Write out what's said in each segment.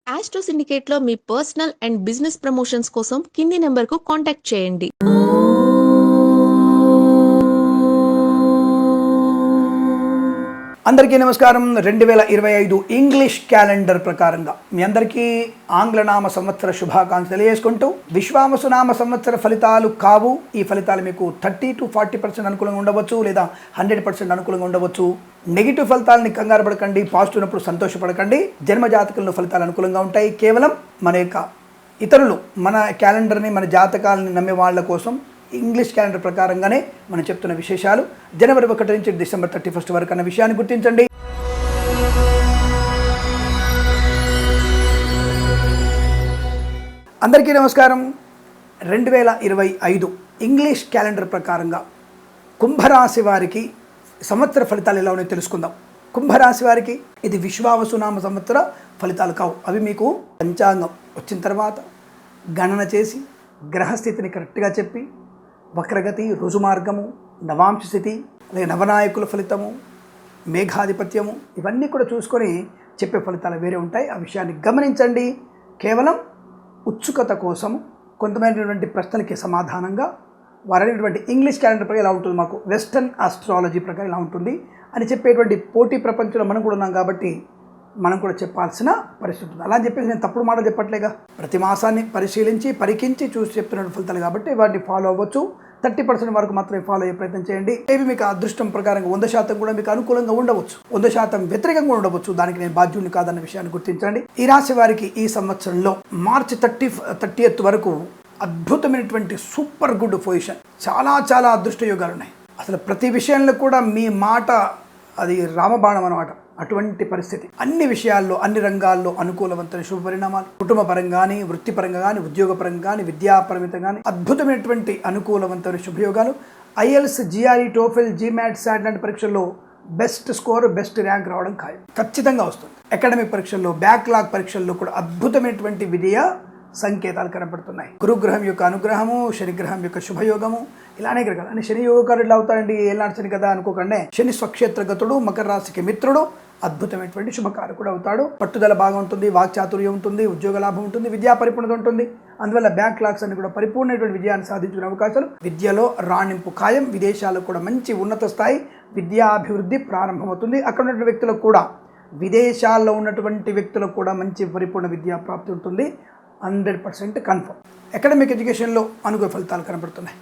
Astro సిండికేట్‌లో మీ personal and business promotions కోసం కింది నంబర్‌కు కాంటాక్ట్ చేయండి. అందరికీ నమస్కారం. 2025 ఇంగ్లీష్ క్యాలెండర్ ప్రకారంగా మీ అందరికీ ఆంగ్లనామ సంవత్సర శుభాకాంక్షలు తెలియజేసుకుంటూ, విశ్వావసునామ సంవత్సర ఫలితాలు కావు. ఈ ఫలితాలు మీకు 30 to 40% అనుకూలంగా ఉండవచ్చు, లేదా 100% అనుకూలంగా ఉండవచ్చు. నెగిటివ్ ఫలితాలని కంగారు పడకండి, పాజిటివ్ ఉన్నప్పుడు సంతోషపడకండి. జన్మజాతకంలో ఫలితాలు అనుకూలంగా ఉంటాయి. కేవలం మన యొక్క ఇతరులు మన క్యాలెండర్ని, మన జాతకాలని నమ్మే వాళ్ళ కోసం ఇంగ్లీష్ క్యాలెండర్ ప్రకారంగానే మనం చెప్తున్న విశేషాలు. జనవరి 1 నుంచి డిసెంబర్ 31 వరకు అన్న విషయాన్ని గుర్తించండి. అందరికీ నమస్కారం. 2025 ఇంగ్లీష్ క్యాలెండర్ ప్రకారంగా కుంభరాశి వారికి సంవత్సర ఫలితాలు ఎలా ఉన్నాయో తెలుసుకుందాం. కుంభరాశి వారికి ఇది విశ్వావసునామ సంవత్సర ఫలితాలు కావు. అవి మీకు పంచాంగం వచ్చిన తర్వాత గణన చేసి గ్రహస్థితిని కరెక్ట్గా చెప్పి వక్రగతి, రుజుమార్గము, నవాంశ స్థితి, అలాగే నవనాయకుల ఫలితము, మేఘాధిపత్యము, ఇవన్నీ కూడా చూసుకొని చెప్పే ఫలితాలు వేరే ఉంటాయి. ఆ విషయాన్ని గమనించండి. కేవలం ఉత్సుకత కోసం కొంతమైనటువంటి ప్రశ్నలకి సమాధానంగా వారైనటువంటి ఇంగ్లీష్ క్యాలెండర్ ప్రకారం ఎలా ఉంటుంది, మాకు వెస్టర్న్ ఆస్ట్రాలజీ ప్రకారం ఎలా ఉంటుంది అని చెప్పేటువంటి పోటీ ప్రపంచంలో మనం కూడా ఉన్నాం కాబట్టి మనం కూడా చెప్పాల్సిన పరిస్థితి ఉంది. అలా అని చెప్పేసి నేను తప్పుడు మాట చెప్పట్లేగా. ప్రతి మాసాన్ని పరిశీలించి పరికించి చూసి చెప్తున్న ఫలితాలు కాబట్టి వాటిని ఫాలో అవ్వచ్చు. 30% వరకు మాత్రమే ఫాలో అయ్యే ప్రయత్నం చేయండి. ఏవి మీకు అదృష్టం ప్రకారంగా 100% కూడా మీకు అనుకూలంగా ఉండవచ్చు, 100% వ్యతిరేకంగా ఉండవచ్చు. దానికి నేను బాధ్యుడిని కాదన్న విషయాన్ని గుర్తించండి. ఈ రాశి వారికి ఈ సంవత్సరంలో మార్చి 30th వరకు అద్భుతమైనటువంటి సూపర్ గుడ్ పొజిషన్, చాలా అదృష్ట యోగాలు ఉన్నాయి. అసలు ప్రతి విషయంలో కూడా మీ మాట అది రామబాణం అన్నమాట. అటువంటి పరిస్థితి అన్ని విషయాల్లో, అన్ని రంగాల్లో అనుకూలవంతమైన శుభ పరిణామాలు, కుటుంబ పరంగా కానీ, వృత్తిపరంగా కానీ, ఉద్యోగపరంగా కానీ, విద్యాపరమిత కానీ అద్భుతమైనటువంటి అనుకూలవంతమైన శుభయోగాలు. IELTS, GRE, TOEFL, GMAT, SAT లాంటి పరీక్షల్లో బెస్ట్ స్కోర్, బెస్ట్ ర్యాంక్ రావడం ఖాయం, ఖచ్చితంగా వస్తుంది. అకాడమిక్ పరీక్షల్లో, బ్యాక్లాగ్ పరీక్షల్లో కూడా అద్భుతమైనటువంటి విజయ సంకేతాలు కనపడుతున్నాయి. గురుగ్రహం యొక్క అనుగ్రహము, శనిగ్రహం యొక్క శుభయోగము, ఇలా అనేక రకాలు. అని శని యోగకారుడు ఎట్లా అవుతాడండి, ఏలాంటి శని కదా అనుకోకండి. శని స్వక్షేత్రగతుడు, మకర రాశికి మిత్రుడు, అద్భుతమైనటువంటి శుభకారకుడు అవుతాడు. పట్టుదల బాగా ఉంటుంది, వాక్చాతుర్యం ఉంటుంది, ఉద్యోగ లాభం ఉంటుంది, విద్యా పరిపూర్ణత ఉంటుంది. అందువల్ల బ్యాక్లాగ్స్ అన్ని కూడా పరిపూర్ణమైనటువంటి విజయాన్ని సాధించుకునే అవకాశాలు, విద్యలో రాణింపు ఖాయం. విదేశాల్లో కూడా మంచి ఉన్నత స్థాయి విద్యాభివృద్ధి ప్రారంభమవుతుంది. అక్కడ ఉన్నటువంటి వ్యక్తులకు కూడా, విదేశాల్లో ఉన్నటువంటి వ్యక్తులకు కూడా మంచి పరిపూర్ణ విద్యా ప్రాప్తి ఉంటుంది. 100% కన్ఫర్మ్. అకాడమిక్ ఎడ్యుకేషన్లో అనుకూల ఫలితాలు కనబడుతున్నాయి.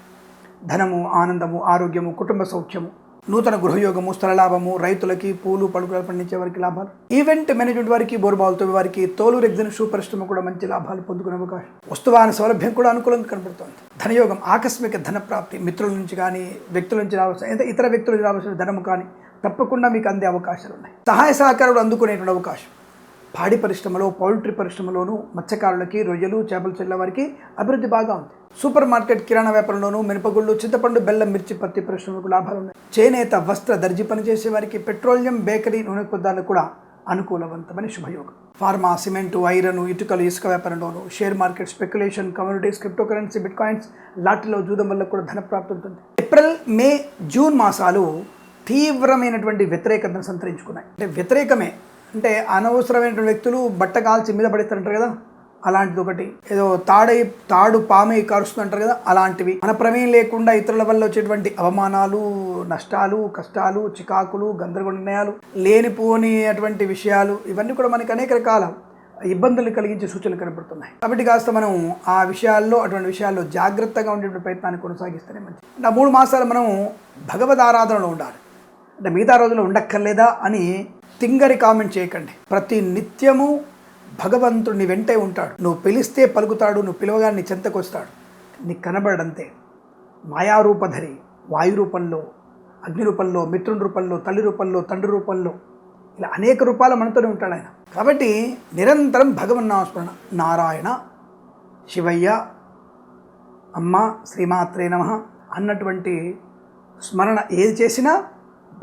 ధనము, ఆనందము, ఆరోగ్యము, కుటుంబ సౌఖ్యము, నూతన గృహయోగము, స్థల లాభము, రైతులకి పూలు పలుకులు పండించే వారికి లాభాలు, ఈవెంట్ మేనేజ్మెంట్ వారికి, బోర్బాల్తో వారికి, తోలు రెగ్జిన్ షూ పరిశ్రమ కూడా మంచి లాభాలు పొందుకునే అవకాశం. వస్తువాహన సౌలభ్యం కూడా అనుకూలంగా కనబడుతుంది. ధనయోగం, ఆకస్మిక ధన ప్రాప్తి, మిత్రుల నుంచి కానీ, వ్యక్తుల నుంచి రావాల్సిన, ఇతర వ్యక్తుల నుంచి రావాల్సిన ధనము కానీ తప్పకుండా మీకు అందే అవకాశాలు ఉన్నాయి. సహాయ సహకారాలు అందుకునేటువంటి అవకాశం. పాడి పరిశ్రమలో, పౌల్ట్రీ పరిశ్రమలోను, మత్స్యకారులకి, రొయ్యలు, చేపలు చెల్లె వారికి అభివృద్ధి బాగా ఉంది. సూపర్ మార్కెట్, కిరాణా వ్యాపారంలోను, మినపగుళ్ళు, చింతపండు, బెల్లం, మిర్చి, పత్తి పరిశ్రమలకు లాభాలు ఉన్నాయి. చేనేత, వస్త్ర, దర్జీ పనిచేసే వారికి, పెట్రోలియం, బేకరీ, నూనె పదార్థాలకు కూడా అనుకూలవంతమైన శుభయోగం. ఫార్మా, సిమెంటు, ఐరన్, ఇటుకలు, ఇసుక వ్యాపారంలోను, share market, speculation, communities, crypto currency, bitcoins, లాటరీలో జూదం వల్ల కూడా ధన ప్రాప్తి ఉంటుంది. ఏప్రిల్, మే, జూన్ మాసాలు తీవ్రమైనటువంటి వ్యతిరేకతను సంతరించుకున్నాయి. అంటే వ్యతిరేకమే అంటే అనవసరమైనటువంటి వ్యక్తులు బట్ట కాల్చి మీద పడేస్తారంటారు కదా, అలాంటిది ఒకటి. ఏదో తాడు పామే కరుస్తుంది అంటారు కదా, అలాంటివి. మన ప్రమేయం లేకుండా ఇతరుల వల్ల వచ్చేటువంటి అవమానాలు, నష్టాలు, కష్టాలు, చికాకులు, గందరగోళ నిర్ణయాలు, లేనిపోని అటువంటి విషయాలు, ఇవన్నీ కూడా మనకి అనేక రకాల ఇబ్బందులు కలిగించే సూచనలు కనబడుతున్నాయి. కాబట్టి కాస్త మనం ఆ విషయాల్లో, అటువంటి విషయాల్లో జాగ్రత్తగా ఉండేటువంటి ప్రయత్నాన్ని కొనసాగిస్తేనే మంచిది. ఆ 3 మాసాలు మనం భగవద్ ఆరాధనలో ఉండాలి. అంటే మిగతా రోజుల్లో ఉండక్కర్లేదా అని తింగరి కామెంట్ చేయకండి. ప్రతి నిత్యము భగవంతుడిని వెంటే ఉంటాడు. నువ్వు పిలిస్తే పలుకుతాడు, నువ్వు పిలవగానే నీ చెంతకు వస్తాడు. నీకు కనబడంతే. మాయారూపధరి, వాయు రూపంలో, అగ్ని రూపంలో, మిత్రుని రూపంలో, తల్లి రూపంలో, తండ్రి రూపంలో, ఇలా అనేక రూపాలు మనతోనే ఉంటాడు ఆయన. కాబట్టి నిరంతరం భగవన్నామస్మరణ, నారాయణ, శివయ్య, అమ్మ, శ్రీమాత్రే నమః అన్నటువంటి స్మరణ ఏది చేసినా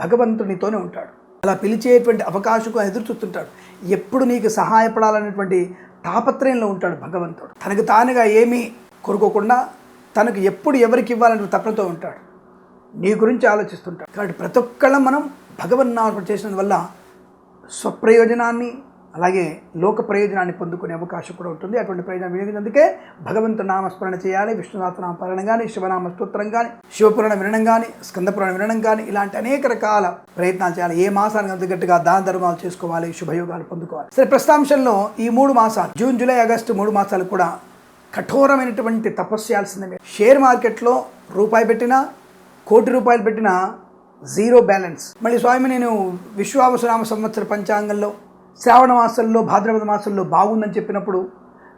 భగవంతునితోనే ఉంటాడు. అలా పిలిచేటువంటి అవకాశం ఎదురు చూస్తుంటాడు. ఎప్పుడు నీకు సహాయపడాలనేటువంటి తాపత్రయంలో ఉంటాడు భగవంతుడు. తనకు తానుగా ఏమీ కోరుకోకుండా తనకు ఎప్పుడు ఎవరికి ఇవ్వాలనే తపనతో ఉంటాడు. నీ గురించి ఆలోచిస్తుంటాడు. కాబట్టి ప్రతి ఒక్కళ్ళం మనం భగవన్నామం చేసినందువల్ల స్వప్రయోజనాన్ని, అలాగే లోక ప్రయోజనాన్ని పొందుకునే అవకాశం కూడా ఉంటుంది. అటువంటి ప్రయోజనం వినియోగించేందుకే భగవంతుని నామస్మరణ చేయాలి. విష్ణునాథనామ పాలన కానీ, శివనామ స్తోత్రం కానీ, శివపురాణం వినడం కానీ, స్కందపురాణం వినడం కానీ, ఇలాంటి అనేక రకాల ప్రయత్నాలు చేయాలి. ఏ మాసానికి తగ్గట్టుగా దాన ధర్మాలు చేసుకోవాలి, శుభయోగాలు పొందుకోవాలి. సరే, ప్రస్తుతాంశంలో ఈ 3 మాసాలు జూన్, జూలై, ఆగస్టు 3 మాసాలు కూడా కఠోరమైనటువంటి తపస్సు చేయాల్సిందే. షేర్ మార్కెట్లో రూపాయి పెట్టినా, కోటి రూపాయలు పెట్టినా జీరో బ్యాలెన్స్. మళ్ళీ స్వామి నేను విశ్వావసునామ సంవత్సర పంచాంగంలో శ్రావణ మాసంలో, భాద్రపద మాసంలో బాగుందని చెప్పినప్పుడు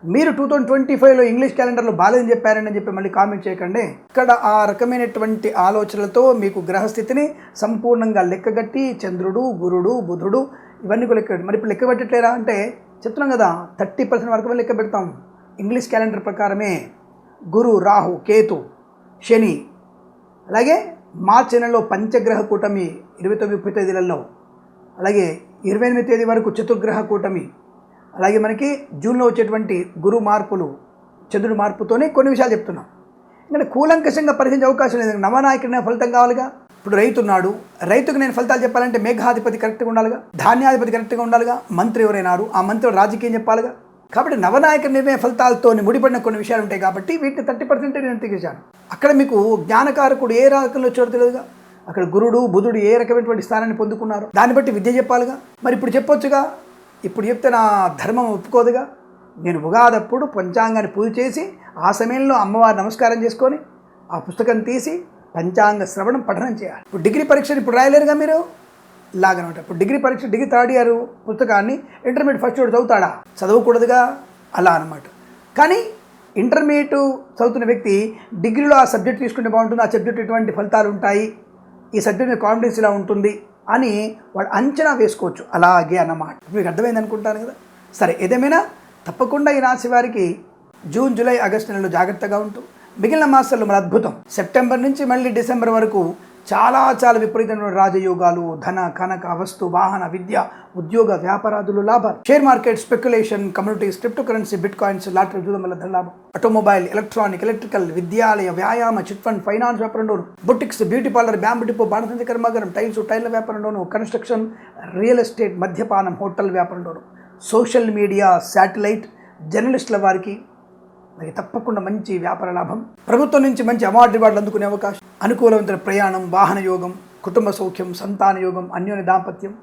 మీరు 2025లో ఇంగ్లీష్ క్యాలెండర్లో బాలేదని చెప్పారని చెప్పి మళ్ళీ కామెంట్ చేయకండి. ఇక్కడ ఆ రకమైనటువంటి ఆలోచనలతో మీకు గ్రహస్థితిని సంపూర్ణంగా లెక్కగట్టి చంద్రుడు, గురుడు, బుధుడు ఇవన్నీ కూడా లెక్క. మరి ఇప్పుడు లెక్క పెట్టట్లేరా అంటే చెప్తున్నాం కదా, 30% వరకు లెక్క పెడతాం. ఇంగ్లీష్ క్యాలెండర్ ప్రకారమే గురు, రాహు, కేతు, శని, అలాగే మార్చి నెలలో పంచగ్రహ కూటమి 29-30 తేదీలలో, అలాగే 28 తేదీ వరకు చతుర్గ్రహ కూటమి, అలాగే మనకి జూన్లో వచ్చేటువంటి గురు మార్పులు, చంద్రుడి మార్పుతోనే కొన్ని విషయాలు చెప్తున్నాం. ఇక్కడ కూలంకషంగా పరిశీలించే అవకాశం లేదు. నవనాయకుడినే ఫలితం కావాలిగా. ఇప్పుడు రైతు ఉన్నాడు, రైతుకు నేను ఫలితాలు చెప్పాలంటే మేఘాధిపతి కరెక్ట్గా ఉండాలిగా, ధాన్యాధిపతి కరెక్ట్గా ఉండాలిగా, మంత్రి ఎవరైనారు ఆ మంత్రి రాజకీయం చెప్పాలిగా. కాబట్టి నవనాయక నిర్ణయ ఫలితాలతో ముడిపడిన కొన్ని విషయాలు ఉంటాయి కాబట్టి వీటిని 30% నేను తీసేశాను. అక్కడ మీకు జ్ఞానకారకుడు ఏ రకంలో వచ్చాడో తెలియదుగా. అక్కడ గురుడు, బుధుడు ఏ రకమైనటువంటి స్థానాన్ని పొందుకున్నారు దాన్ని బట్టి విద్య చెప్పాలిగా. మరి ఇప్పుడు చెప్పొచ్చుగా, ఇప్పుడు చెప్తే నా ధర్మం ఒప్పుకోదుగా. నేను ఉగాదప్పుడు పంచాంగాన్ని పూజ చేసి ఆ సమయంలో అమ్మవారి నమస్కారం చేసుకొని ఆ పుస్తకం తీసి పంచాంగ శ్రవణం పఠనం చేయాలి. ఇప్పుడు డిగ్రీ పరీక్షలు ఇప్పుడు రాయలేరుగా మీరు లాగనమాట. ఇప్పుడు డిగ్రీ పరీక్ష, డిగ్రీ 3rd ఇయర్ పుస్తకాన్ని ఇంటర్మీడియట్ ఫస్ట్ ఇయర్ చదువుతాడా? చదవకూడదుగా. అలా అనమాట. కానీ ఇంటర్మీడియట్ చదువుతున్న వ్యక్తి డిగ్రీలో ఆ సబ్జెక్ట్ తీసుకుంటే బాగుంటుంది, ఆ సబ్జెక్ట్ ఎటువంటి ఫలితాలు ఉంటాయి, ఈ సబ్జెక్ట్ మీద కాన్ఫిడెన్స్ ఇలా ఉంటుంది అని వాడు అంచనా వేసుకోవచ్చు. అలాగే అన్నమాట. మీకు అర్థమైంది అనుకుంటాను కదా. సరే, ఏదేమైనా తప్పకుండా ఈ రాశి వారికి జూన్, జూలై, ఆగస్టు నెలలో జాగ్రత్తగా ఉంటూ మిగిలిన మాసాల్లో మన అద్భుతం. సెప్టెంబర్ నుంచి మళ్ళీ డిసెంబర్ వరకు చాలా విపరీతమైన రాజయోగాలు, ధన, కనక, వస్తు, వాహన, విద్య, ఉద్యోగ, వ్యాపారాదులు లాభాలు, share market, speculation, communities, crypto currency, bitcoins, lottery జూదం వల్ల ధన లాభం, ఆటోమొబైల్, ఎలక్ట్రానిక్, ఎలక్ట్రికల్, విద్యాలయ, వ్యాయామ, చిట్ ఫండ్, ఫైనాన్స్ వ్యాపారంలోను, boutiques, beauty parlour, bamboo depot, బాణసంచ కర్మాగారం, టైల్ల వ్యాపారంలోను, కన్స్ట్రక్షన్, రియల్ ఎస్టేట్, మద్యపానం, హోటల్ వ్యాపారంలోను, సోషల్ మీడియా, శాటిలైట్, జర్నలిస్టుల వారికి మరి తప్పకుండా మంచి వ్యాపార లాభం, ప్రభుత్వం నుంచి మంచి రివార్డులు అందుకునే అవకాశం, అనుకూలవంతమైన ప్రయాణం, వాహన యోగం, కుటుంబ సౌఖ్యం, సంతాన యోగం, అన్యోన్య దాంపత్యం,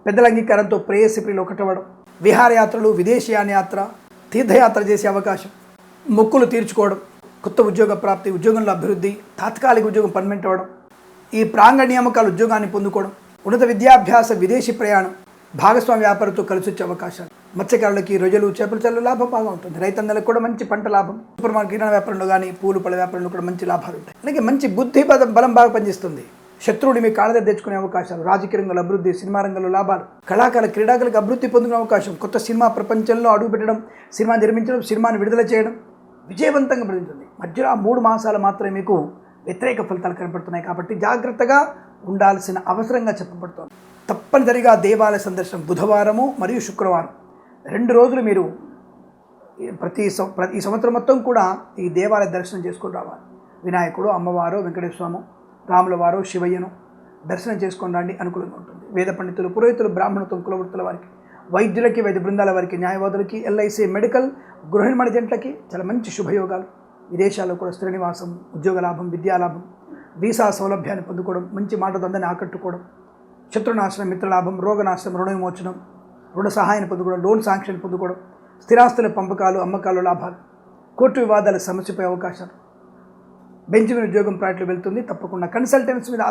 పెద్దల అంగీకారంతో ప్రేయసి ప్రియులు ఒకటవడం, విహారయాత్రలు, విదేశీయాన యాత్ర, తీర్థయాత్ర చేసే అవకాశం, మొక్కులు తీర్చుకోవడం, కొత్త ఉద్యోగ ప్రాప్తి, ఉద్యోగంలో అభివృద్ధి, తాత్కాలిక ఉద్యోగం పర్మనెంట్ అవ్వడం, ఈ ప్రాంగణ నియామకాలు ఉద్యోగాన్ని పొందుకోవడం, ఉన్నత విద్యాభ్యాస, విదేశీ ప్రయాణం, భాగస్వామి వ్యాపారంతో కలిసి వచ్చే అవకాశాలు, మత్స్యకారులకి రొయ్యలు, చేపల చెల్లు లాభం బాగా ఉంటుంది. రైతన్నలకు కూడా మంచి పంట లాభం, సూపర్ మార్కెట్ కిరాణా వ్యాపారంలో కానీ, పూలు పళ్ళ వ్యాపారంలో కూడా మంచి లాభాలు ఉంటాయి. అలాగే మంచి బుద్ధి బలం బాగా పనిచేస్తుంది. శత్రువుని మీ కాళ్ళ దగ్గర తెచ్చుకునే అవకాశాలు, రాజకీయ రంగంలో అభివృద్ధి, సినిమా రంగంలో లాభాలు, కళాకారుల, క్రీడాకులకు అభివృద్ధి పొందుకునే అవకాశం, కొత్త సినిమా ప్రపంచంలో అడుగుపెట్టడం, సినిమా నిర్మించడం, సినిమాని విడుదల చేయడం విజయవంతంగా జరుగుతుంది. మధ్యలో ఆ 3 మాసాలు మాత్రమే మీకు వ్యతిరేక ఫలితాలు కనపడుతున్నాయి కాబట్టి జాగ్రత్తగా ఉండాల్సిన అవసరంగా చెప్పబడుతోంది. తప్పనిసరిగా దేవాలయ సందర్శనం బుధవారము మరియు శుక్రవారం 2 రోజులు మీరు ఈ సంవత్సరం మొత్తం కూడా ఈ దేవాలయ దర్శనం చేసుకొని రావాలి. వినాయకుడు, అమ్మవారు, వెంకటేశ్వర స్వామి, రాముల వారు, శివయ్యను దర్శనం చేసుకొని రండి, అనుకూలంగా ఉంటుంది. వేద పండితులు, పురోహితులు, బ్రాహ్మణులు, కులవృత్తుల వారికి, వైద్యులకి, వైద్య బృందాల వారికి, న్యాయవాదులకి, ఎల్ఐసి, మెడికల్, గృహ నిర్మాణ జంటలకి చాలా మంచి శుభయోగాలు. విదేశాల్లో కూడా స్థిర నివాసం, ఉద్యోగ లాభం, విద్యాలాభం, వీసా సౌలభ్యాన్ని పొందుకోవడం, మంచి మాటతో అందరినీ ఆకట్టుకోవడం, శత్రునాశనం, మిత్రలాభం, రోగనాశనం, రుణ విమోచనం, రుణ సహాయాన్ని పొందుకోవడం, లోన్ శాంక్షన్ పొందుకోవడం, స్థిరాస్తుల పంపకాలు, అమ్మకాలు, లాభాలు, కోర్టు వివాదాల సమస్యపై అవకాశాలు, బెంచ్ మీద ఉద్యోగం ప్రాజెక్టులు వెళ్తుంది. తప్పకుండా కన్సల్టెన్సీ మీద